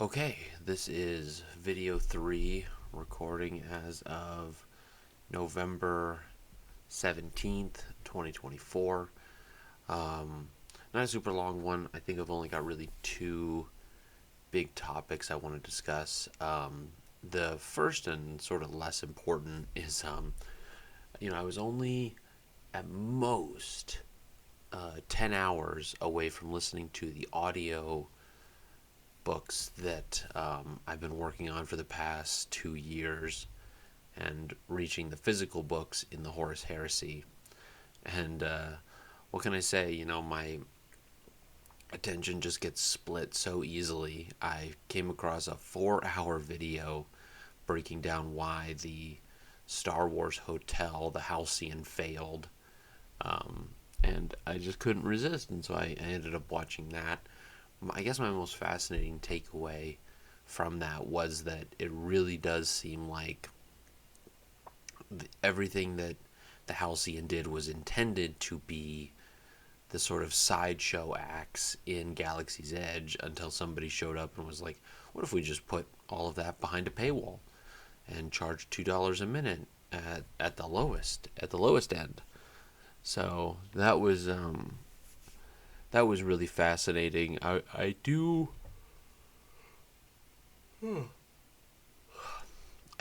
Okay, this is video 3, recording as of November 17th, 2024. Um, Not a super long one. I think I've only got really two big topics I want to discuss. The first and sort of less important is, I was only at most 10 hours away from listening to the audio books that I've been working on for the past 2 years and reaching the physical books in the Horus Heresy. And what can I say? My attention just gets split so easily. I came across a 4-hour video breaking down why the Star Wars hotel, the Halcyon, failed. Um, and I just couldn't resist, and so I ended up watching that. I guess my most fascinating takeaway from that was that it really does seem like everything that the Halcyon did was intended to be the sort of sideshow acts in Galaxy's Edge until somebody showed up and was like, what if we just put all of that behind a paywall and charge $2 a minute at the lowest end? So that was really fascinating. I do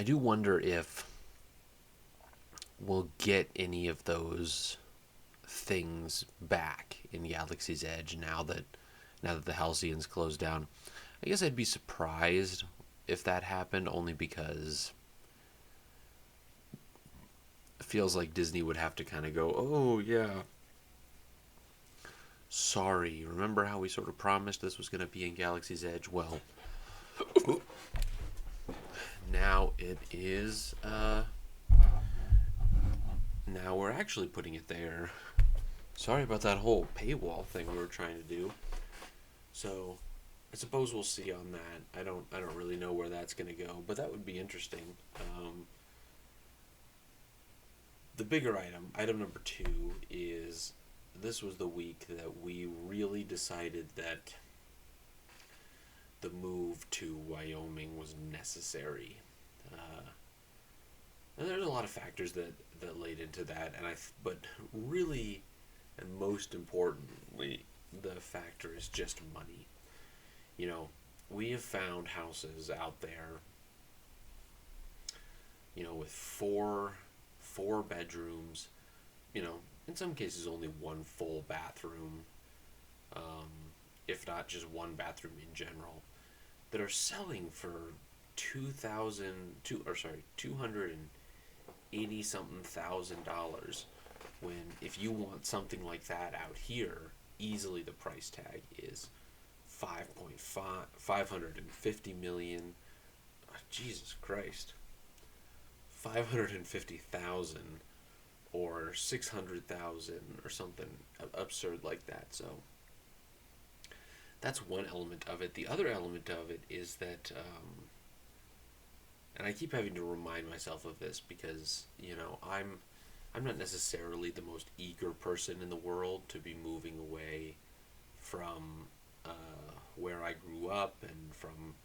wonder if we'll get any of those things back in Galaxy's Edge now that the Halcyon's closed down. I guess I'd be surprised if that happened, only because it feels like Disney would have to kind of go, "Oh yeah, sorry. Remember how we sort of promised this was going to be in Galaxy's Edge? Well, now it is. Now we're actually putting it there. Sorry about that whole paywall thing we were trying to do. So, I suppose we'll see on that. I don't really know where that's going to go, but that would be interesting. The bigger item number 2, is this was the week that we really decided that the move to Wyoming was necessary. Uh, and there's a lot of factors that laid into that, but really, and most importantly, the factor is just money. You know, we have found houses out there, with four bedrooms, in some cases only one full bathroom, um, if not just one bathroom in general, that are selling for 280 something $1,000, when if you want something like that out here, easily the price tag is 550 million. Jesus Christ. 550,000 or 600,000 or something absurd like that. So that's one element of it. The other element of it is that, and I keep having to remind myself of this because I'm not necessarily the most eager person in the world to be moving away from where I grew up and from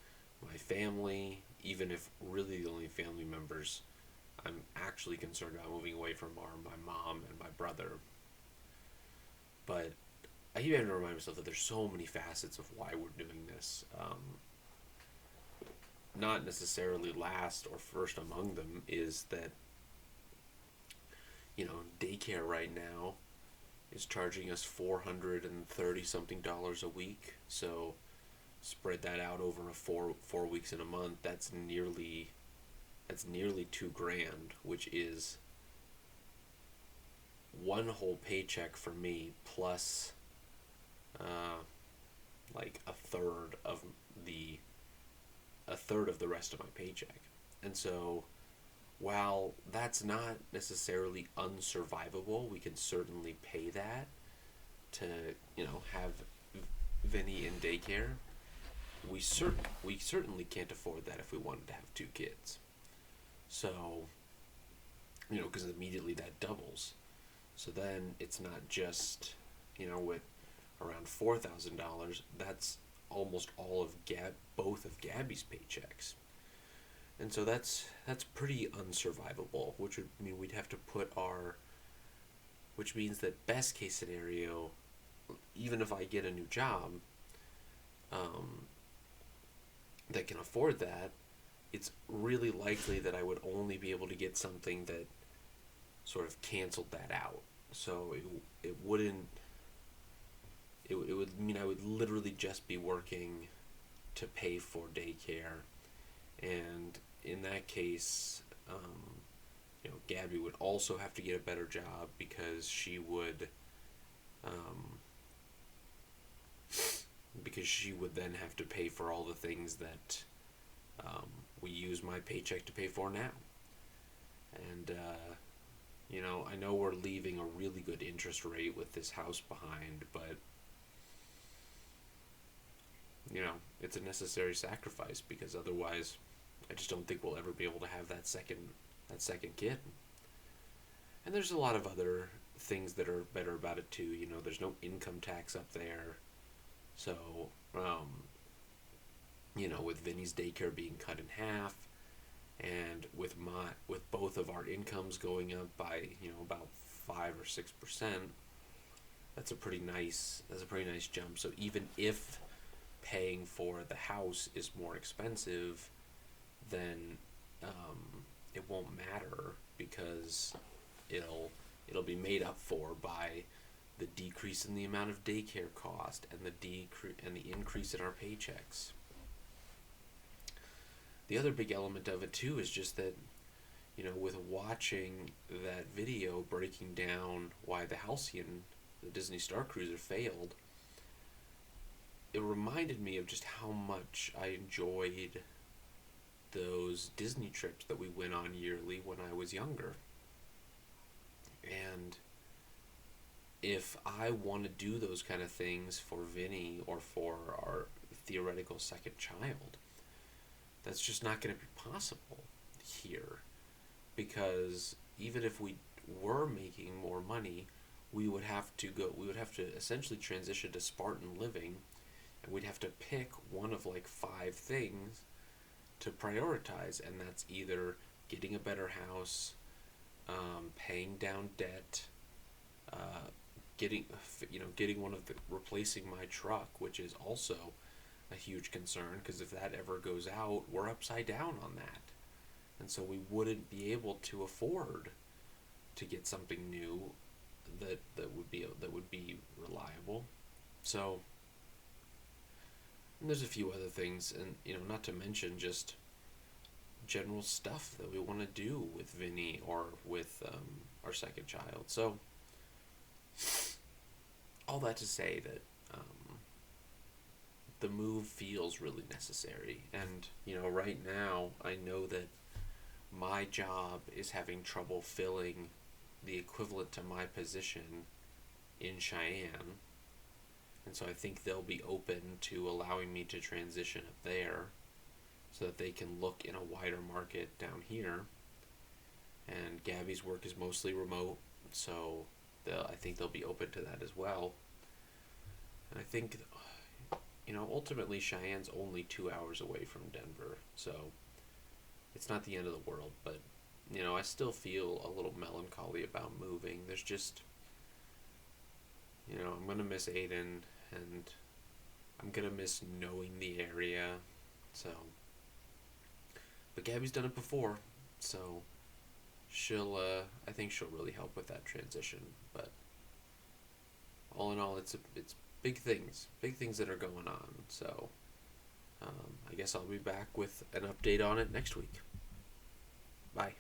my family, even if really the only family members I'm actually concerned about moving away from are my mom and my brother. But I keep having to remind myself that there's so many facets of why we're doing this. Not necessarily last or first among them is that, daycare right now is charging us $430 something a week. So spread that out over a four weeks in a month. That's nearly $2,000, which is one whole paycheck for me plus like the a third of the rest of my paycheck. And so while that's not necessarily unsurvivable, we can certainly pay that to have Vinny in daycare. We certainly can't afford that if we wanted to have 2 kids. So because immediately that doubles. So then it's not just with around $4,000. That's almost all of both of Gabby's paychecks. And so that's pretty unsurvivable, which would mean we'd have to put our which means that best case scenario, even if I get a new job um, that can afford that, it's really likely that I would only be able to get something that sort of canceled that out. So it wouldn't it would mean I would literally just be working to pay for daycare, and in that case, Gabby would also have to get a better job because um, she would then have to pay for all the things that we use my paycheck to pay for now. And I know we're leaving a really good interest rate with this house behind, but it's a necessary sacrifice because otherwise, I just don't think we'll ever be able to have that second kid. And there's a lot of other things that are better about it too. There's no income tax up there, so with Vinny's daycare being cut in half, and with both of our incomes going up by about 5 or 6%, that's a pretty nice jump. So even if paying for the house is more expensive, then it won't matter because it'll be made up for by the decrease in the amount of daycare cost and the increase in our paychecks. The other big element of it too is just that with watching that video breaking down why the Halcyon, the Disney Star Cruiser, failed, it reminded me of just how much I enjoyed those Disney trips that we went on yearly when I was younger. And if I want to do those kind of things for Vinny or for our theoretical second child, that's just not going to be possible here, because even if we were making more money, we would have to essentially transition to Spartan living, and we'd have to pick one of like 5 things to prioritize, and that's either getting a better house, paying down debt, getting replacing my truck, which is also a huge concern because if that ever goes out, we're upside down on that, and so we wouldn't be able to afford to get something new that would be reliable. So and there's a few other things, and not to mention just general stuff that we want to do with Vinny or with our second child. So all that to say that the move feels really necessary, and right now I know that my job is having trouble filling the equivalent to my position in Cheyenne, and so I think they'll be open to allowing me to transition up there so that they can look in a wider market down here. And Gabby's work is mostly remote, so I think they'll be open to that as well. And I think, ultimately Cheyenne's only 2 hours away from Denver, so it's not the end of the world, but, I still feel a little melancholy about moving. There's just, I'm going to miss Aiden, and I'm going to miss knowing the area, so. But Gabby's done it before, so I think she'll really help with that transition. But all in all, it's big things that are going on. So I guess I'll be back with an update on it next week. Bye.